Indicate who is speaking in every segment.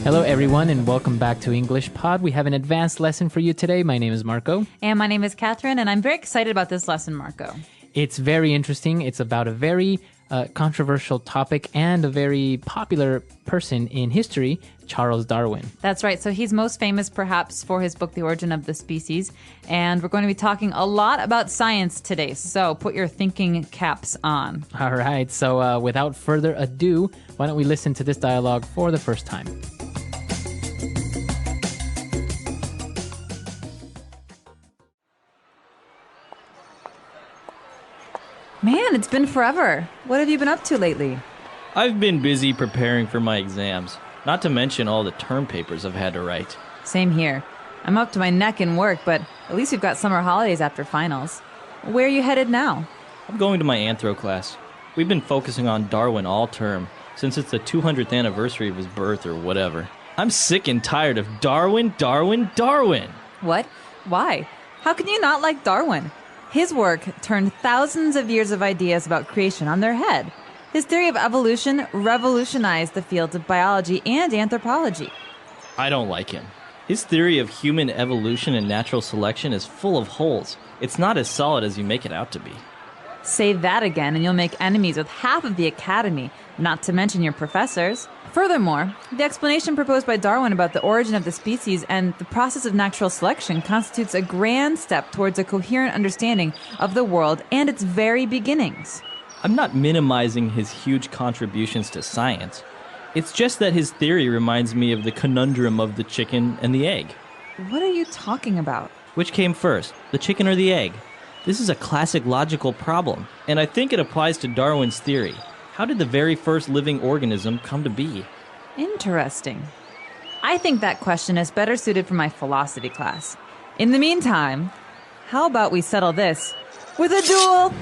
Speaker 1: Hello, everyone, and welcome back to English Pod. We have an advanced lesson for you today. My name is Marco.
Speaker 2: And my name is Catherine, and I'm very excited about this lesson, Marco.
Speaker 1: It's very interesting. It's about a very controversial topic and a very popular person in history, Charles Darwin.
Speaker 2: That's right. So he's most famous perhaps for his book, The Origin of the Species. And we're going to be talking a lot about science today. So put your thinking caps on.
Speaker 1: All right. So without further ado, why don't we listen to this dialogue for the first time?
Speaker 2: Man, it's been forever. What have you been up to lately?
Speaker 3: I've been busy preparing for my exams, not to mention all the term papers I've had to write.
Speaker 2: Same here. I'm up to my neck in work, but at least we've got summer holidays after finals. Where are you headed now?
Speaker 3: I'm going to my anthro class. We've been focusing on Darwin all term, since it's the 200th anniversary of his birth or whatever. I'm sick and tired of Darwin.
Speaker 2: What? Why? How can you not like Darwin? His work turned thousands of years of ideas about creation on their head. His theory of evolution revolutionized the fields of biology and anthropology.
Speaker 3: I don't like him. His theory of human evolution and natural selection is full of holes. It's not as solid as you make it out to be.
Speaker 2: Say that again and you'll make enemies with half of the academy, not to mention your professors. Furthermore, the explanation proposed by Darwin about the origin of the species and the process of natural selection constitutes a grand step towards a coherent understanding of the world and its very beginnings.
Speaker 3: I'm not minimizing his huge contributions to science. It's just that his theory reminds me of the conundrum of the chicken and the egg.
Speaker 2: What are you talking about?
Speaker 3: Which came first, the chicken or the egg? This is a classic logical problem, and I think it applies to Darwin's theory. How did the very first living organism come to be?
Speaker 2: Interesting. I think that question is better suited for my philosophy class. In the meantime, how about we settle this with a duel?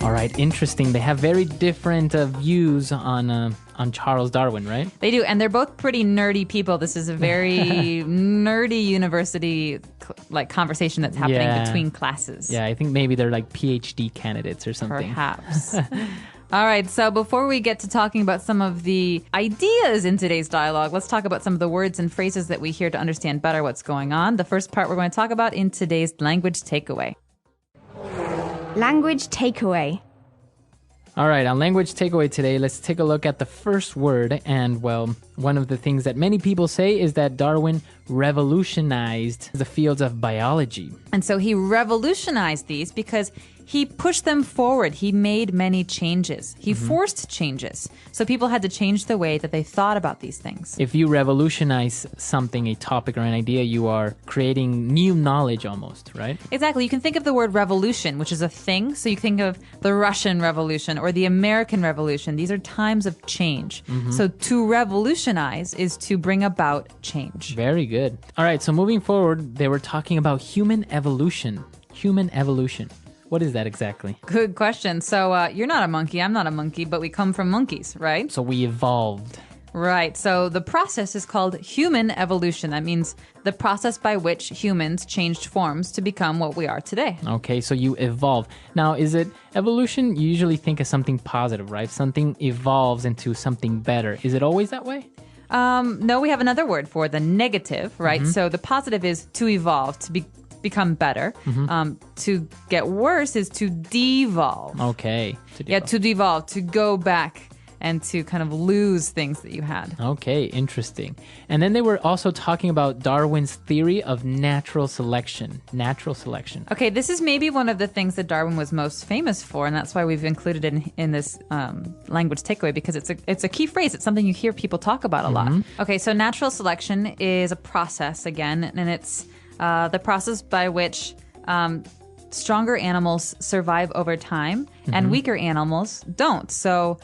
Speaker 1: All right, interesting. They have very different views on Charles Darwin, right?
Speaker 2: They do, and they're both pretty nerdy people. This is a very nerdy university conversation that's happening between classes.
Speaker 1: Yeah, I think maybe they're like PhD candidates or something.
Speaker 2: Perhaps. All right, so before we get to talking about some of the ideas in today's dialogue, let's talk about some of the words and phrases that we hear to understand better what's going on. The first part we're going to talk about in today's language takeaway.
Speaker 4: Language takeaway.
Speaker 1: All right, on language takeaway today, let's take a look at the first word. And, well, one of the things that many people say is that Darwin revolutionized the fields of biology.
Speaker 2: And so he revolutionized these because he pushed them forward. He made many changes. He forced changes. So people had to change the way that they thought about these things.
Speaker 1: If you revolutionize something, a topic or an idea, you are creating new knowledge almost, right?
Speaker 2: Exactly. You can think of the word revolution, which is a thing. So you think of the Russian Revolution or the American Revolution. These are times of change. So to revolutionize is to bring about change.
Speaker 1: Very good. All right, so moving forward, they were talking about human evolution. Human evolution. What is that exactly?
Speaker 2: Good question. So you're not a monkey, I'm not a monkey, but we come from monkeys, right?
Speaker 1: So we evolved.
Speaker 2: Right. So the process is called human evolution. That means the process by which humans changed forms to become what we are today.
Speaker 1: Okay, so you evolve. Now, is it evolution? You usually think of something positive, right? Something evolves into something better. Is it always that way?
Speaker 2: No, we have another word for the negative, right? So the positive is to evolve, to become better. To get worse is to devolve.
Speaker 1: Okay.
Speaker 2: Yeah, to devolve, to go back and to kind of lose things that you had.
Speaker 1: Okay, interesting. And then they were also talking about Darwin's theory of natural selection. Natural selection.
Speaker 2: Okay, this is maybe one of the things that Darwin was most famous for, and that's why we've included it in this language takeaway, because it's a key phrase. It's something you hear people talk about a lot. Okay, so natural selection is a process, again, and it's the process by which stronger animals survive over time and weaker animals don't. So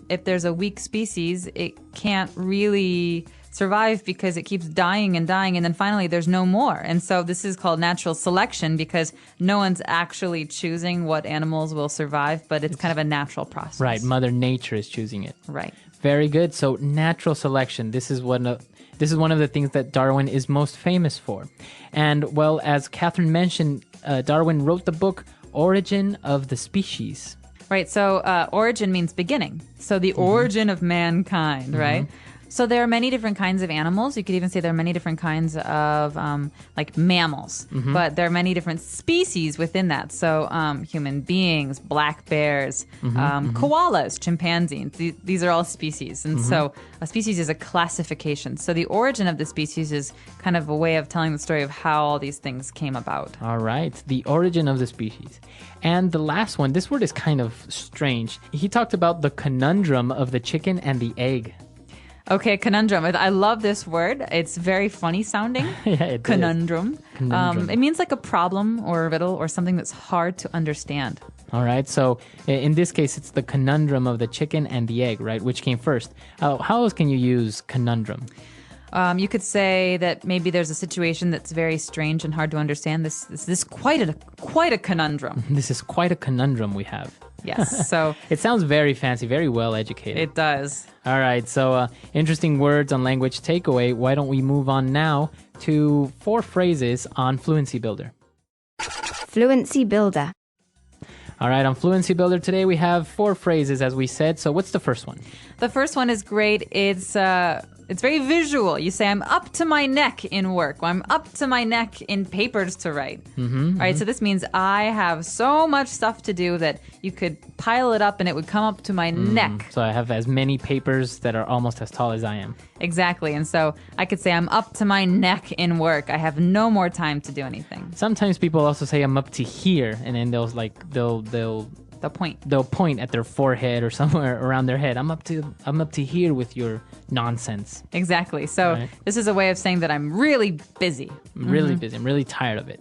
Speaker 2: if there's a weak species, it can't really survive because it keeps dying and dying, and then finally there's no more. And so this is called natural selection because no one's actually choosing what animals will survive, but it's kind of a natural process.
Speaker 1: Right, Mother Nature is choosing it.
Speaker 2: Right.
Speaker 1: Very good. So natural selection, this is one of This is one of the things that Darwin is most famous for. And, well, as Catherine mentioned, Darwin wrote the book Origin of the Species.
Speaker 2: Right. So origin means beginning. So the origin of mankind, right? So there are many different kinds of animals. You could even say there are many different kinds of like mammals, but there are many different species within that. So human beings, black bears, koalas, chimpanzees. These are all species. And so a species is a classification. So the origin of the species is kind of a way of telling the story of how all these things came about.
Speaker 1: All right. The origin of the species. And the last one, this word is kind of strange. He talked about the conundrum of the chicken and the egg.
Speaker 2: Okay, conundrum. I love this word. It's very funny sounding.
Speaker 1: Yeah, it
Speaker 2: conundrum.
Speaker 1: Conundrum.
Speaker 2: It means like a problem or a riddle or something that's hard to understand.
Speaker 1: All right. So in this case, it's the conundrum of the chicken and the egg, right? Which came first? How else can you use conundrum?
Speaker 2: You could say that maybe there's a situation that's very strange and hard to understand. This is quite a conundrum.
Speaker 1: This is quite a conundrum we have.
Speaker 2: Yes. So
Speaker 1: it sounds very fancy, very well educated.
Speaker 2: it does.
Speaker 1: All right. So interesting words on language takeaway. Why don't we move on now to 4 phrases on Fluency Builder?
Speaker 4: Fluency Builder.
Speaker 1: All right. On Fluency Builder today, we have 4 phrases, as we said. So what's the first one?
Speaker 2: The first one is great. It's very visual. You say, I'm up to my neck in work. Or, I'm up to my neck in papers to write. All right, so this means I have so much stuff to do that you could pile it up and it would come up to my neck.
Speaker 1: So I have as many papers that are almost as tall as I am.
Speaker 2: Exactly. And so I could say, I'm up to my neck in work. I have no more time to do anything.
Speaker 1: Sometimes people also say I'm up to here, and then they'll
Speaker 2: point.
Speaker 1: They'll point at their forehead or somewhere around their head. I'm up to here with your nonsense.
Speaker 2: Exactly. So
Speaker 1: Right.
Speaker 2: This is a way of saying that I'm really busy.
Speaker 1: I'm really busy. I'm really tired of it.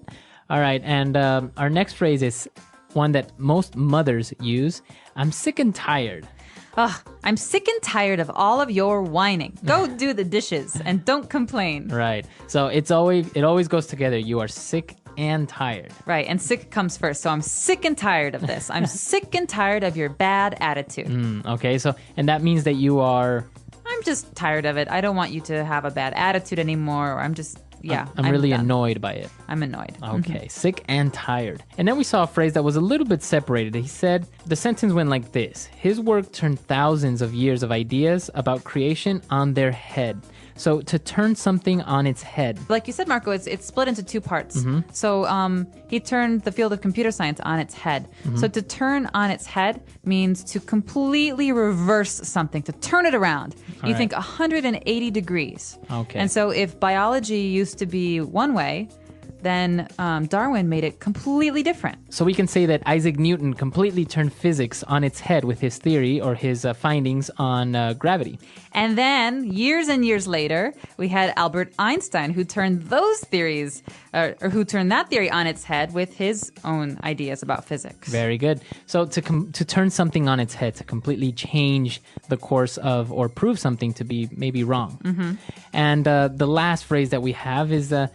Speaker 1: All right. And our next phrase is one that most mothers use. I'm sick and tired.
Speaker 2: Ugh, I'm sick and tired of all of your whining. Go do the dishes and don't complain.
Speaker 1: Right. So it always goes together. You are sick and tired.
Speaker 2: Right, and sick comes first. So I'm sick and tired of this. I'm sick and tired of your bad attitude.
Speaker 1: Okay. So, and that means that you are...
Speaker 2: I'm just tired of it. I don't want you to have a bad attitude anymore. Or I'm just,
Speaker 1: I'm really
Speaker 2: done.
Speaker 1: annoyed by it.
Speaker 2: I'm annoyed.
Speaker 1: Okay, sick and tired. And then we saw a phrase that was a little bit separated. He said, the sentence went like this. His work turned thousands of years of ideas about creation on their head. So to turn something on its head.
Speaker 2: Like you said, Marco, it's split into 2 parts. So he turned the field of computer science on its head. So to turn on its head means to completely reverse something, to turn it around. You think 180 degrees.
Speaker 1: Okay.
Speaker 2: And so if biology used to be one way, then Darwin made it completely different.
Speaker 1: So we can say that Isaac Newton completely turned physics on its head with his theory or his findings on gravity.
Speaker 2: And then, years and years later, we had Albert Einstein, who turned those theories, or who turned that theory on its head with his own ideas about physics.
Speaker 1: Very good. So to turn something on its head, to completely change the course of or prove something to be maybe wrong. And the last phrase that we have is the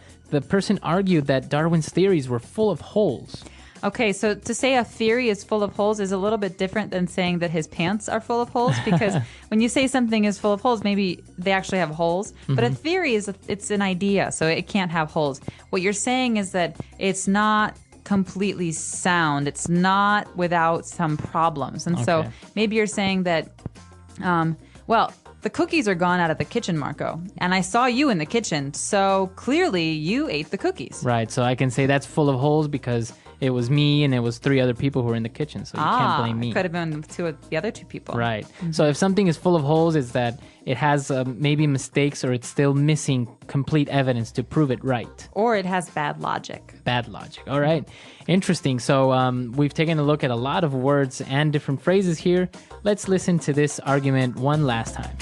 Speaker 1: person argued that Darwin's theories were full of holes.
Speaker 2: Okay, so to say a theory is full of holes is a little bit different than saying that his pants are full of holes, because when you say something is full of holes, maybe they actually have holes. But a theory it's an idea, so it can't have holes. What you're saying is that it's not completely sound. It's not without some problems. And so maybe you're saying that, the cookies are gone out of the kitchen, Marco, and I saw you in the kitchen, so clearly you ate the cookies.
Speaker 1: Right, so I can say that's full of holes because it was me and it was 3 other people who were in the kitchen, so you can't blame me.
Speaker 2: It could have been the other 2 people.
Speaker 1: Right. So if something is full of holes, it's that it has maybe mistakes or it's still missing complete evidence to prove it right.
Speaker 2: Or it has bad logic.
Speaker 1: Bad logic. All right. Interesting. So we've taken a look at a lot of words and different phrases here. Let's listen to this argument one last time.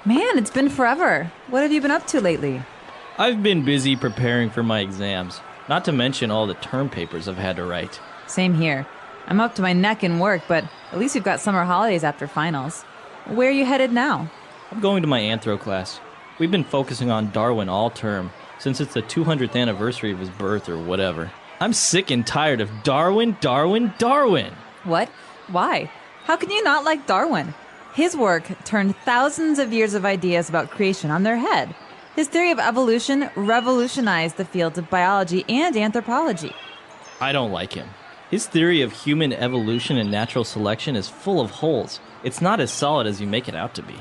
Speaker 2: Man, it's been forever. What have you been up to lately?
Speaker 3: I've been busy preparing for my exams, not to mention all the term papers I've had to write.
Speaker 2: Same here. I'm up to my neck in work, but at least we've got summer holidays after finals. Where are you headed now?
Speaker 3: I'm going to my anthro class. We've been focusing on Darwin all term, since it's the 200th anniversary of his birth or whatever. I'm sick and tired of Darwin, Darwin, Darwin.
Speaker 2: What? Why? How can you not like Darwin? His work turned thousands of years of ideas about creation on their head. His theory of evolution revolutionized the fields of biology and anthropology.
Speaker 3: I don't like him. His theory of human evolution and natural selection is full of holes. It's not as solid as you make it out to be.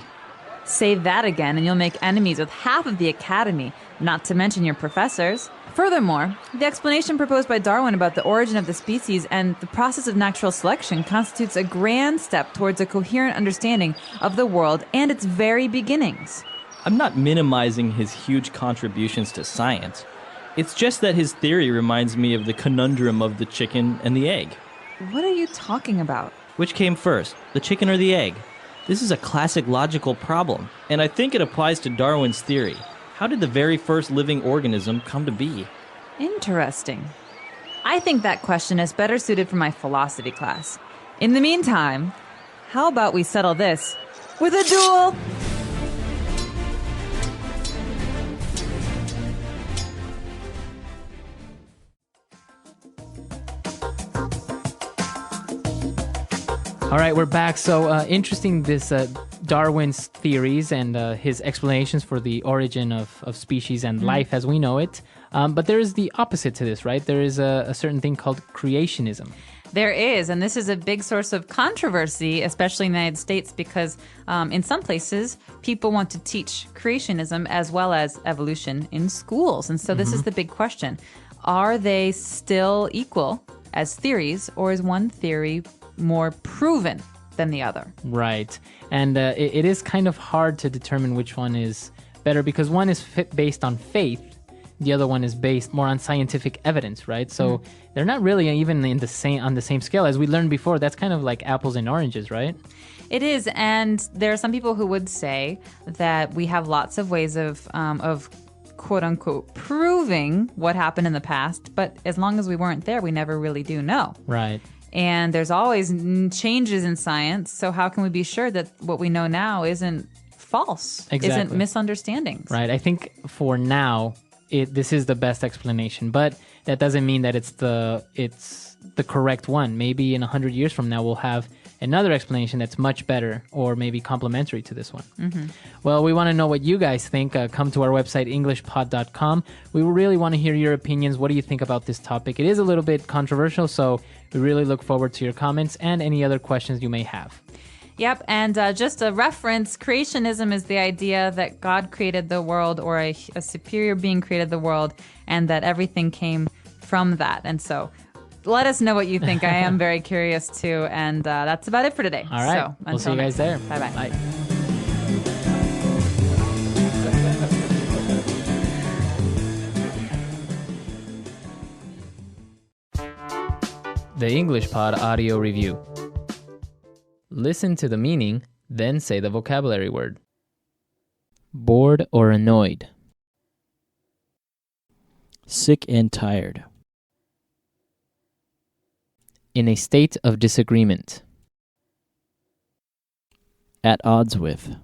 Speaker 2: Say that again and you'll make enemies with half of the academy, not to mention your professors. Furthermore, the explanation proposed by Darwin about the origin of the species and the process of natural selection constitutes a grand step towards a coherent understanding of the world and its very beginnings.
Speaker 3: I'm not minimizing his huge contributions to science. It's just that his theory reminds me of the conundrum of the chicken and the egg.
Speaker 2: What are you talking about?
Speaker 3: Which came first, the chicken or the egg? This is a classic logical problem, and I think it applies to Darwin's theory. How did the very first living organism come to be?
Speaker 2: Interesting. I think that question is better suited for my philosophy class. In the meantime, how about we settle this with a duel?
Speaker 1: All right, we're back. So interesting, this Darwin's theories and his explanations for the origin of species and life as we know it. But there is the opposite to this, right? There is a certain thing called creationism.
Speaker 2: There is, and this is a big source of controversy, especially in the United States, because in some places, people want to teach creationism as well as evolution in schools. And so this is the big question. Are they still equal as theories, or is one theory more proven than the other?
Speaker 1: Right. And it is kind of hard to determine which one is better because one is based on faith. The other one is based more on scientific evidence, right? So they're not really even on the same scale. As we learned before, that's kind of like apples and oranges, right?
Speaker 2: It is, and there are some people who would say that we have lots of ways of quote-unquote proving what happened in the past, but as long as we weren't there, we never really do know.
Speaker 1: Right.
Speaker 2: And there's always changes in science, so how can we be sure that what we know now isn't false, isn't misunderstandings?
Speaker 1: Right. I think for now, this is the best explanation, but that doesn't mean that it's the correct one. Maybe in 100 years from now, we'll have another explanation that's much better or maybe complementary to this one. Well, we want to know what you guys think. Come to our website, englishpod.com. We really want to hear your opinions. What do you think about this topic? It is a little bit controversial, so we really look forward to your comments and any other questions you may have.
Speaker 2: Yep, and just a reference, creationism is the idea that God created the world or a superior being created the world and that everything came from that. And so let us know what you think. I am very curious too. And that's about it for today.
Speaker 1: All right.
Speaker 2: So,
Speaker 1: we'll see you guys there.
Speaker 2: Bye-bye.
Speaker 1: Bye. The English Pod Audio Review. Listen to the meaning, then say the vocabulary word. Bored or annoyed.
Speaker 3: Sick and tired.
Speaker 1: In a state of disagreement.
Speaker 3: At odds with.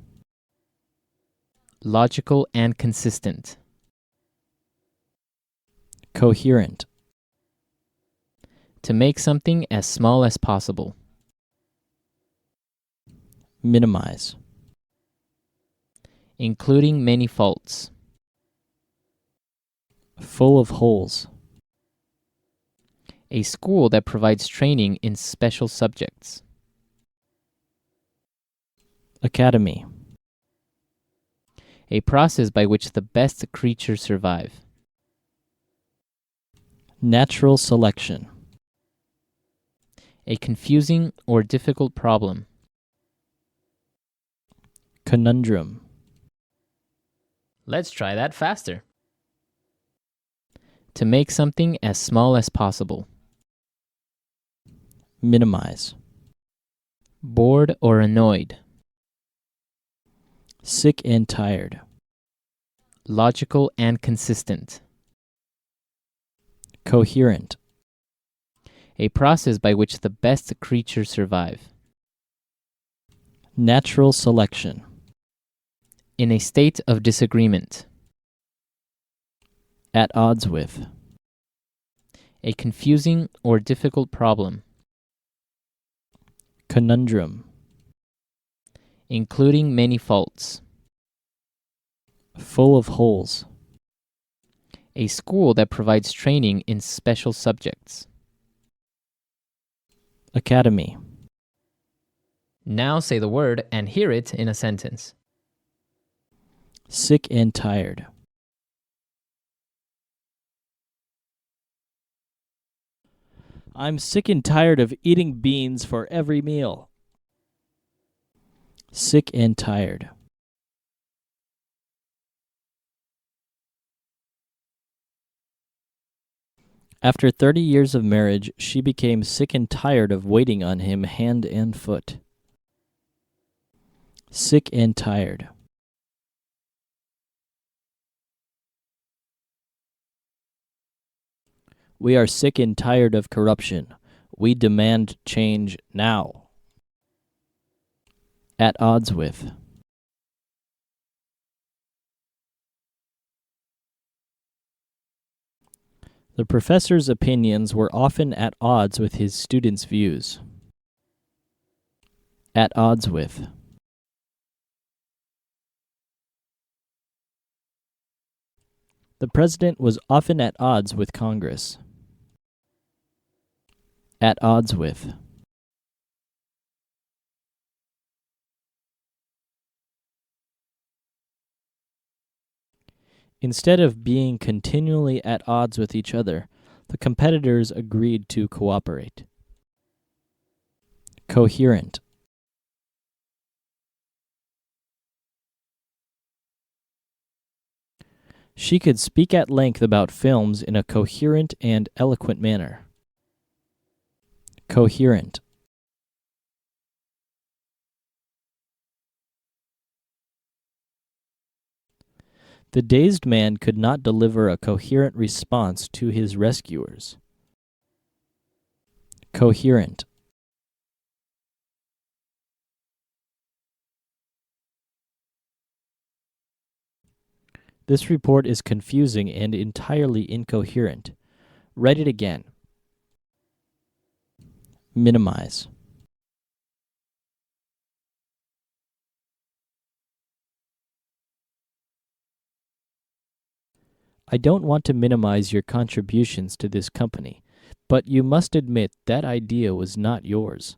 Speaker 1: Logical and consistent.
Speaker 3: Coherent.
Speaker 1: To make something as small as possible.
Speaker 3: Minimize.
Speaker 1: Including many faults.
Speaker 3: Full of holes.
Speaker 1: A school that provides training in special subjects.
Speaker 3: Academy.
Speaker 1: A process by which the best creatures survive.
Speaker 3: Natural selection.
Speaker 1: A confusing or difficult problem.
Speaker 3: Conundrum.
Speaker 1: Let's try that faster. To make something as small as possible.
Speaker 3: Minimize.
Speaker 1: Bored or annoyed.
Speaker 3: Sick and tired.
Speaker 1: Logical and consistent.
Speaker 3: Coherent.
Speaker 1: A process by which the best creatures survive.
Speaker 3: Natural selection.
Speaker 1: In a state of disagreement.
Speaker 3: At odds with.
Speaker 1: A confusing or difficult problem,
Speaker 3: Conundrum.
Speaker 1: including many faults.
Speaker 3: Full of holes.
Speaker 1: A school that provides training in special subjects.
Speaker 3: Academy.
Speaker 1: Now say the word and hear it in a sentence.
Speaker 3: Sick and tired. I'm sick and tired of eating beans for every meal. Sick and tired. After 30 years of marriage, she became sick and tired of waiting on him hand and foot. Sick and tired. We are sick and tired of corruption. We demand change now. At odds with. The professor's opinions were often at odds with his students' views. At odds with. The president was often at odds with Congress. At odds with. Instead of being continually at odds with each other, the competitors agreed to cooperate. Coherent. She could speak at length about films in a coherent and eloquent manner. Coherent. The dazed man could not deliver a coherent response to his rescuers. Coherent. This report is confusing and entirely incoherent. Write it again. Minimize. I don't want to minimize your contributions to this company, but you must admit that idea was not yours.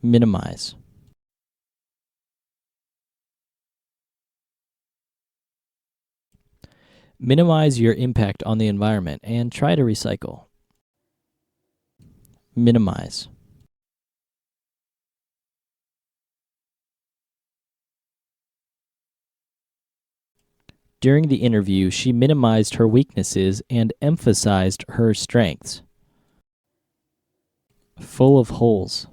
Speaker 3: Minimize. Minimize your impact on the environment and try to recycle. Minimize. During the interview, she minimized her weaknesses and emphasized her strengths. Full of holes.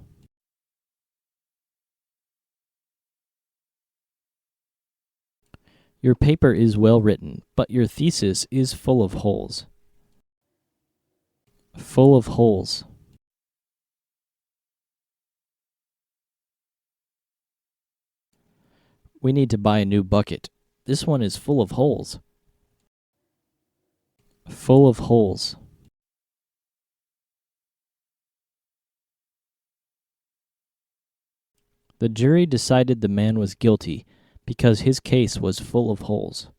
Speaker 3: Your paper is well written, but your thesis is full of holes. Full of holes. We need to buy a new bucket. This one is full of holes. Full of holes. The jury decided the man was guilty because his case was full of holes.